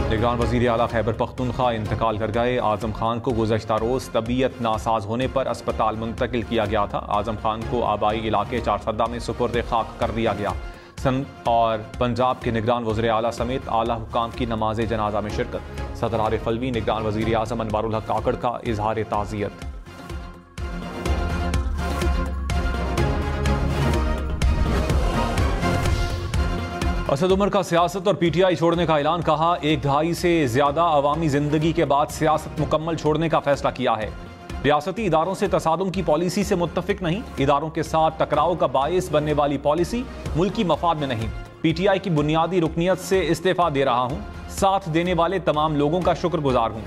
निगरान वज़ीर आला खैबर पख्तूनख्वा इंतकाल कर गए। आज़म खान को गुज़श्ता रोज़ तबीयत नासाज होने पर अस्पताल मुंतकिल किया गया था। आज़म खान को आबाई इलाके चारसदा में सुपुर्द खाक कर दिया गया। और पंजाब के निगरान वज़ीर आला समेत आला हुक्काम की नमाज जनाजा में शिरकत। सदर आरिफ अलवी निगरान वज़ीर आज़म अनवारुल हक काकड़ का इजहार ताज़ियत। असद उमर का सियासत और पीटीआई छोड़ने का ऐलान। कहा, एक दहाई से ज्यादा अवामी जिंदगी के बाद सियासत मुकम्मल छोड़ने का फैसला किया है। रियासती इदारों से तसादुम की पॉलिसी से मुत्तफिक नहीं। इदारों के साथ टकराव का बायस बनने वाली पॉलिसी मुल्की मफाद में नहीं। पीटीआई की बुनियादी रुकनियत से इस्तीफा दे रहा हूं। साथ देने वाले तमाम लोगों का शुक्रगुजार हूं।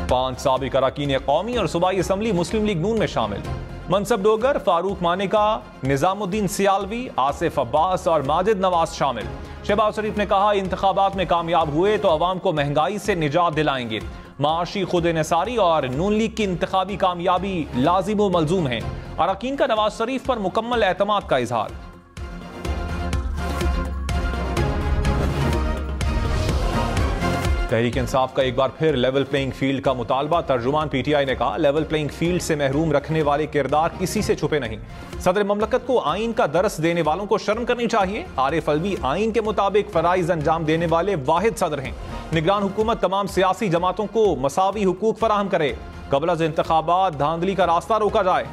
पांच साबिक अरकान कौमी और सूबाई असम्बली मुस्लिम लीग नून में शामिल। मनसब डोगर, फारूक मानेका, निजामुद्दीन सियालवी, आसिफ अब्बास और माजिद नवाज शामिल। शहबाज शरीफ ने कहा, इंतखाबात में कामयाब हुए तो अवाम को महंगाई से निजात दिलाएंगे। माशी खुद निसारी और नून लीग की इंतखाबी कामयाबी लाजिम व मलजूम है। अरकान का नवाज शरीफ पर मुकम्मल एतमाद का इजहार। तहरीक इंसाफ का एक बार फिर लेवल प्लेइंग फील्ड का मुतालबा। तर्जुमान पीटीआई ने कहा, लेवल प्लेइंग फील्ड से महरूम रखने वाले किरदार किसी से छुपे नहीं। सदर ममलकत को आइन का दरस देने वालों को शर्म करनी चाहिए। आरिफ अलवी आइन के मुताबिक फराइज अंजाम देने वाले वाहिद सदर हैं। निगरान हुकूमत तमाम सियासी जमातों को मसावी हुकूक फराहम करे। कबल अज इंतखाबात धांधली का रास्ता रोका जाए।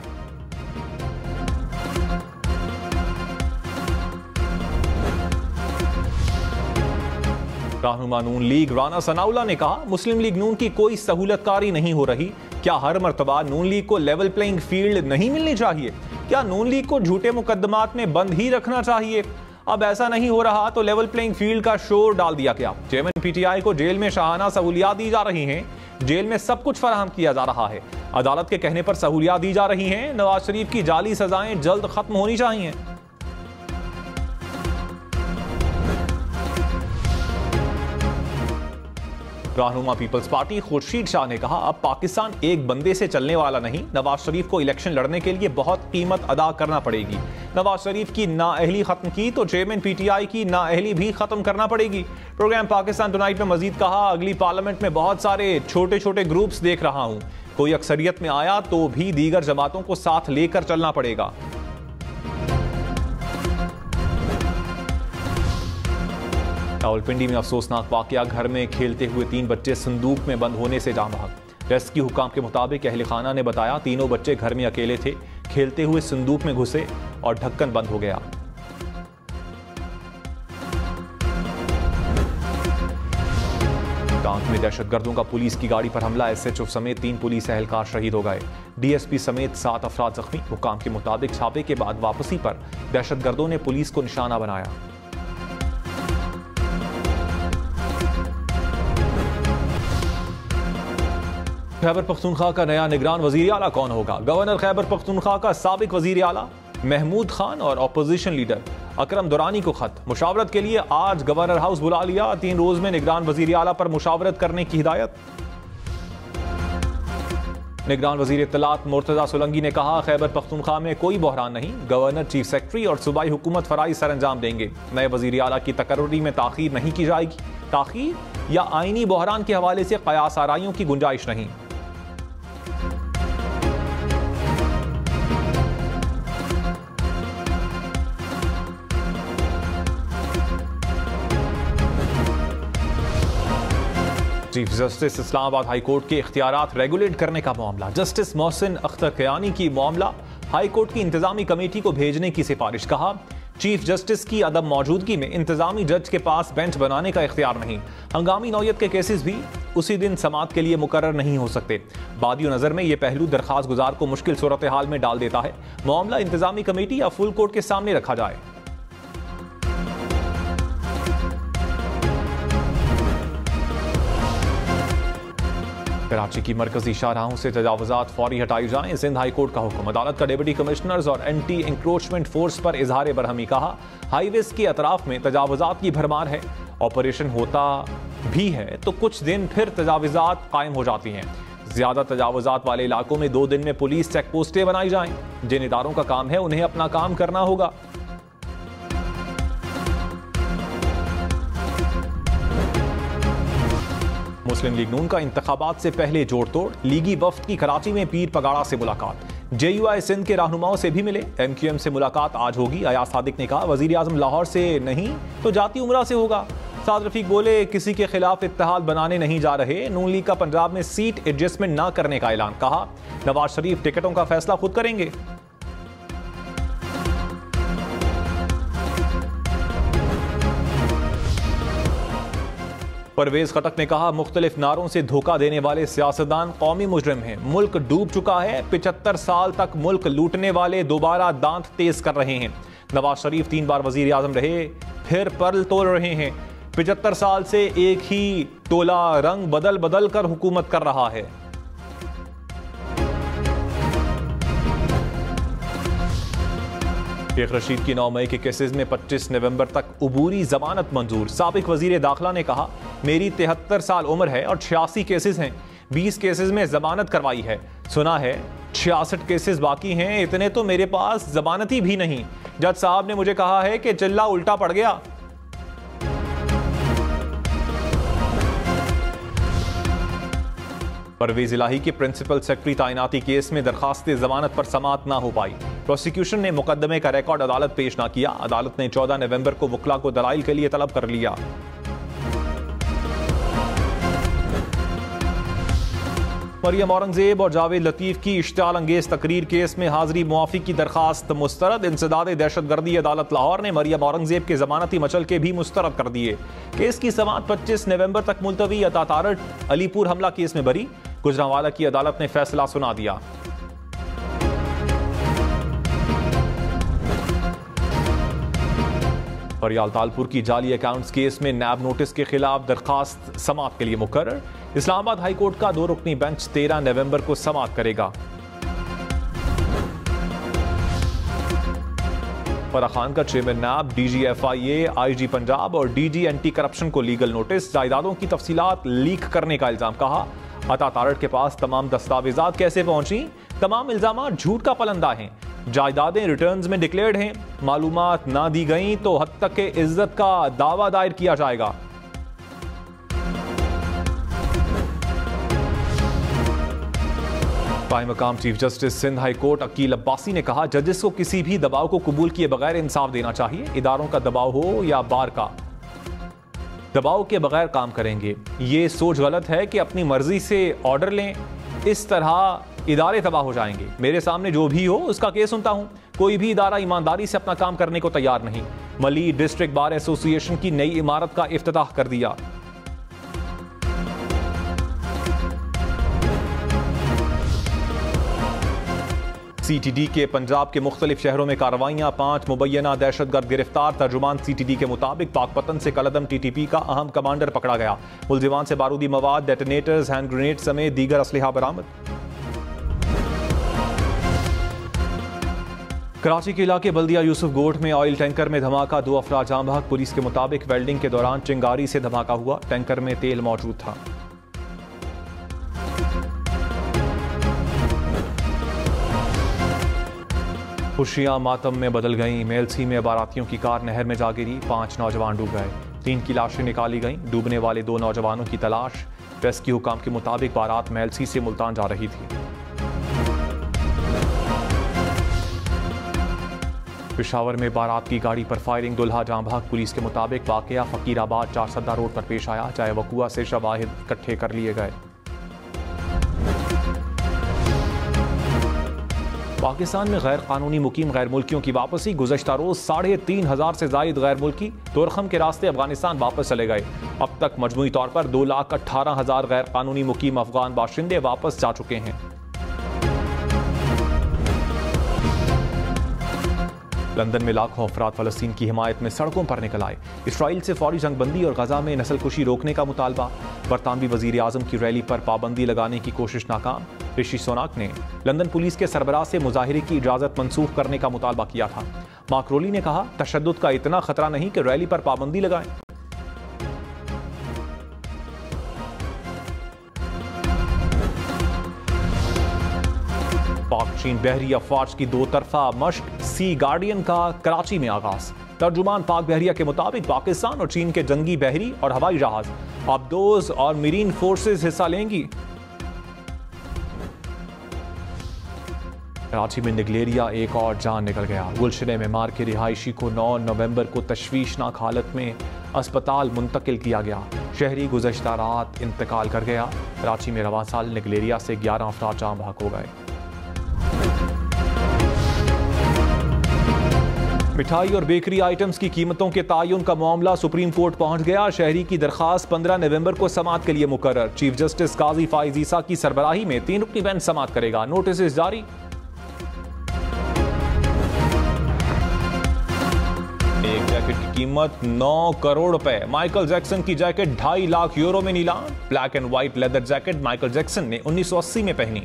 रहनुमा नून लीग राना सनाउल्लाह ने कहा, मुस्लिम लीग नून की कोई सहूलतकारी नहीं हो रही। क्या हर मर्तबा नून लीग को लेवल प्लेइंग फील्ड नहीं मिलनी चाहिए? क्या नून लीग को झूठे मुकदमात में बंद ही रखना चाहिए? अब ऐसा नहीं हो रहा तो लेवल प्लेइंग फील्ड का शोर डाल दिया गया। चेयरमैन पीटीआई को जेल में शाहाना सहूलियात दी जा रही हैं। जेल में सब कुछ फराहम किया जा रहा है। अदालत के कहने पर सहूलियात दी जा रही हैं। नवाज शरीफ की जाली सजाएं जल्द खत्म होनी चाहिए। रहनुमा पीपल्स पार्टी खुर्शीद शाह ने कहा, अब पाकिस्तान एक बंदे से चलने वाला नहीं। नवाज शरीफ को इलेक्शन लड़ने के लिए बहुत कीमत अदा करना पड़ेगी। नवाज शरीफ की नाअहली खत्म की तो चेयरमैन पीटीआई की नाअहली भी खत्म करना पड़ेगी। प्रोग्राम पाकिस्तान टुनाइट में मजीद कहा, अगली पार्लियामेंट में बहुत सारे छोटे छोटे ग्रुप्स देख रहा हूं। कोई अक्सरियत में आया तो भी दीगर जमातों को साथ लेकर चलना पड़ेगा। रावलपिंडी में अफसोसनाक वाकया। घर में खेलते हुए 3 बच्चे संदूक में बंद होने से जान भाग। रेस्क्यू हुकाम के मुताबिक अहले खाना ने बताया, तीनों बच्चे घर में अकेले थे। खेलते हुए संदूक में घुसे और ढक्कन बंद हो गया। टांक में दहशतगर्दों का पुलिस की गाड़ी पर हमला। एसएचओ समेत 3 पुलिस एहलकार शहीद हो गए। डीएसपी समेत 7 अफराद जख्मी। हुकाम के मुताबिक छापे के बाद वापसी पर दहशतगर्दों ने पुलिस को निशाना बनाया। खैबर पख्तूनख्वा का नया निगरान वजीर आला कौन होगा? गवर्नर खैबर पख्तूनख्वा का साबिक वजीर आला महमूद खान और अपोजिशन लीडर अकरम दुरानी को खत। मुशावरत के लिए आज गवर्नर हाउस बुला लिया। 3 रोज में निगरान वजीर आला पर मुशावरत करने की हिदायत। निगरान वजीर इत्तलात मुर्तजा सोलंकी ने कहा, खैबर पख्तूनख्वा में कोई बहरान नहीं। गवर्नर, चीफ सेक्रेटरी और सूबाई हुकूमत फराइज सर अंजाम देंगे। नए वजीर आला की तकर्री में ताखीर नहीं की जाएगी। ताखीर या आईनी बहरान के हवाले से कयास आराइयों की गुंजाइश नहीं। Chief justice Islamabad high court के इख्तियारात रेगुलेट करने का मामला। जस्टिस मोहसिन अख्तर कयानी की मामला हाई कोर्ट की इंतजामी कमेटी को भेजने की सिफारिश। कहा, चीफ जस्टिस की अदम मौजूदगी में इंतजामी जज के पास बेंच बनाने का इख्तियार नहीं। हंगामी नौयत के केसेस भी उसी दिन समाअत के लिए मुकर्रर नहीं हो सकते। बादियो नजर में यह पहलू दरखास्त गुजार को मुश्किल सूरत हाल में डाल देता है। मामला इंतजामी कमेटी या फुल कोर्ट के सामने रखा जाए। कराची की मरकजी शाहराहों से तजावुजात फौरी हटाई जाएं। सिंध हाई कोर्ट का हुक्म। अदालत का डिप्टी कमिश्नर्स और एंटी इंक्रोचमेंट फोर्स पर इजहार बरहमी। कहा, हाईवेज के अतराफ में तजावुजात की भरमार है। ऑपरेशन होता भी है तो कुछ दिन फिर तजावुजात कायम हो जाती हैं। ज्यादा तजावुजात वाले इलाकों में 2 दिन में पुलिस चेक पोस्टें बनाई जाएं। जिन इदारों का काम है उन्हें अपना काम करना होगा। मुस्लिम लीग नून का इंतखाबात से पहले जोड़ तोड़, लीगी वफ्द की कराची में पीर पगाड़ा से मुलाकात, JUI सिंध के रहनुमाओं से भी मिले, MQM से मुलाकात आज होगी। अयाज सादिक ने कहा वजीर आजम लाहौर से नहीं तो जाती उमरा से होगा। साद रफीक बोले किसी के खिलाफ इत्तेहाद बनाने नहीं जा रहे। नून लीग का पंजाब में सीट एडजस्टमेंट ना करने का ऐलान, कहा नवाज शरीफ टिकटों का फैसला खुद करेंगे। परवेज खटक ने कहा मुख्तलिफ नारों से धोखा देने वाले सियासतदान कौमी मुजरिम हैं। मुल्क डूब चुका है। 75 साल तक मुल्क लूटने वाले दोबारा दांत तेज कर रहे हैं। नवाज शरीफ 3 बार वजीर आजम रहे, फिर पर्ल तोड़ रहे हैं। 75 साल से एक ही टोला रंग बदल बदल कर हुकूमत कर रहा है। शेख रशीद की 9 मई के केसेस में 25 नवंबर तक उबूरी जमानत मंजूर। साबिक वजीर दाखिला ने कहा मेरी 73 साल उम्र है और 86 केसेस हैं, 20 केसेस में जमानत करवाई है। सुना है 66 केसेस बाकी हैं, इतने तो मेरे पास जमानती भी नहीं। जज साहब ने मुझे कहा है कि चिल्ला उल्टा पड़ गया। परवेज इलाही के प्रिंसिपल सेक्रेटरी तैनाती केस में दरखास्त जमानत पर समाअत ना हो पाई। प्रोसिक्यूशन ने मुकदमे का रिकॉर्ड अदालत पेश ना किया। अदालत ने 14 नवंबर को वकला को दलाइल के लिए तलब कर लिया। मरियम औरंगजेब और जावेद लतीफ की इश्तियाल अंगेज तकरीर केस में हाजिरी मुआफी की दरखास्त मुस्तरद। इंसदाद दहशतगर्दी अदालत लाहौर ने मरियम औरंगजेब के जमानती मचल के भी मुस्तरद कर दिए। केस की समाअत 25 नवंबर तक मुलतवी। अता तारड़ अलीपुर हमला केस में बरी, गुजरांवाला की अदालत ने फैसला सुना दिया। फरियाल तालपुर की जाली अकाउंट्स केस में नैब नोटिस के खिलाफ दरखास्त समाअत के लिए मुकर्रर। इस्लामाबाद हाई कोर्ट का 2 रुकनी बेंच 13 नवंबर को समाअत करेगा। फराह खान का चेयरमैन नैब, DG FIA, IG पंजाब और DG एंटी करप्शन को लीगल नोटिस। जायदादों की तफसीलात लीक करने का इल्जाम, कहा अता तारड़ के पास तमाम दस्तावेजात कैसे पहुंची। तमाम इल्जाम झूठ का पलंदा हैं। जायदादें रिटर्न्स में डिक्लेयर्ड हैं, मालूमात ना दी गई तो हद तक के इज्जत का दावा दायर किया जाएगा। कायम मकाम chief justice Sindh high court Aqeel Abbasi ने कहा जजेस को किसी भी दबाव को कबूल किए बगैर इंसाफ देना चाहिए। इदारों का दबाव हो या बार का, दबाव के बगैर काम करेंगे। ये सोच गलत है कि अपनी मर्जी से ऑर्डर लें, इस तरह इदारे तबाह हो जाएंगे। मेरे सामने जो भी हो उसका केस सुनता हूं। कोई भी इदारा ईमानदारी से अपना काम करने को तैयार नहीं। मली डिस्ट्रिक्ट बार एसोसिएशन की नई इमारत का इफ्तिताह कर दिया। CTD के पंजाब के मुख्तलिफ शहरों में कार्रवाइयां, 5 मुबैना दहशतगर्द गिरफ्तार। तर्जुमान CTD के मुताबिक पाकपतन से कलदम TTP का अहम कमांडर पकड़ा गया। मुलजिमान से बारूदी मवाद, डेटोनेटर्स, हैंड ग्रेनेड समेत दीगर असलहा बरामद। कराची के इलाके बल्दिया यूसुफ गोट में ऑयल टैंकर में धमाका, 2 अफराद जाम बहक। पुलिस के मुताबिक वेल्डिंग के दौरान चिंगारी से धमाका हुआ। टैंकर में तेल मौजूद था। खुशियां मातम में बदल गईं। मेलसी में बारातियों की कार नहर में जा गिरी, 5 नौजवान डूब गए। 3 की लाशें निकाली गईं। डूबने वाले 2 नौजवानों की तलाश। रेस्क्यू हुकाम के मुताबिक बारात मेलसी से मुल्तान जा रही थी। पेशावर में बारात की गाड़ी पर फायरिंग, दुल्हा जाम बहक। पुलिस के मुताबिक वाकया फकीराबाद 4 सद्दा रोड पर पेश आया। चाहे वकुआ से शवाहिद इकट्ठे कर लिए गए। पाकिस्तान में गैर कानूनी मुकीम गैर मुल्कियों की वापसी। गुज़श्ता रोज 3,500 से जायद गैर मुल्की तोरखम के रास्ते अफगानिस्तान वापस चले गए। अब तक मजमूई तौर पर 2,18,000 गैर कानूनी मुकीम अफगान बाशिंदे वापस जा चुके हैं। लंदन में लाखों अफराद फलस्तीन की हिमायत में सड़कों पर निकल आए। इसराइल से फौरी जंगबंदी और गजा में नस्लकुशी रोकने का मुतालबा। बरतानवी वजीर आजम की रैली पर पाबंदी लगाने की कोशिश नाकाम। ऋषि सोनाक ने लंदन पुलिस के सरबराह से मुजाहिरे की इजाजत मंसूख करने का मुतालबा किया था। माक्रोली ने कहा तशद्दुद का इतना खतरा नहीं कि रैली पर पाबंदी लगाएं। पाक चीन बहरी अफवाज की 2 तरफा मश्क सी गार्डियन का कराची में आगाज। तर्जुमान पाक बहरिया के मुताबिक पाकिस्तान और चीन के जंगी बहरी और हवाई जहाज आबदोज और मरीन फोर्सेस हिस्सा लेंगी। कराची में निगलेरिया एक और जान निकल गया। गुलशने में मार के रिहायशी को 9 नवंबर को तशवीशनाक हालत में अस्पताल मुंतकिल किया गया। शहरी गुज़श्ता रात इंतकाल कर गया। कराची में रवां साल निगलेरिया से 11 अफराद जान बहक हो गए। मिठाई और बेकरी आइटम्स की कीमतों के तायुन का मामला सुप्रीम कोर्ट पहुंच गया। शहरी की दरखास्त 15 नवंबर को समाअत के लिए मुकर्रर। चीफ जस्टिस काजी फाइज ईसा की सरबराही में 3 रुकनी बेंच समाअत करेगा। नोटिस जारी। एक जैकेट की कीमत 9 करोड़ रुपए। माइकल जैक्सन की जैकेट 2.5 लाख यूरो में नीलाम। Black and white leather jacket Michael Jackson ने 1980 में पहनी।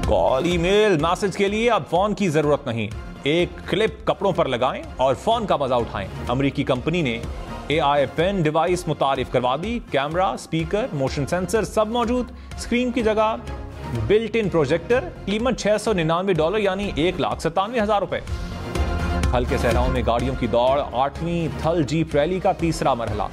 कॉल, ईमेल, मैसेज के लिए अब फोन की जरूरत नहीं। एक क्लिप कपड़ों पर लगाएं और फोन का मजा उठाएं। अमेरिकी कंपनी ने AI पेन डिवाइस मुतारिफ करवा दी। कैमरा, स्पीकर, मोशन सेंसर सब मौजूद। स्क्रीन की जगह बिल्ट इन प्रोजेक्टर। कीमत $699 यानी 1,97,000 रुपए। हल्के सहराओं में गाड़ियों की दौड़। 8वीं थल जीप रैली का तीसरा मरहला।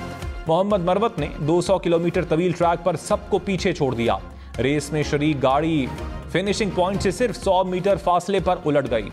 मोहम्मद मरवत ने 200 किलोमीटर तवील ट्रैक पर सबको पीछे छोड़ दिया। रेस में शरीक गाड़ी फिनिशिंग पॉइंट से सिर्फ 100 मीटर फासले पर उलट गई।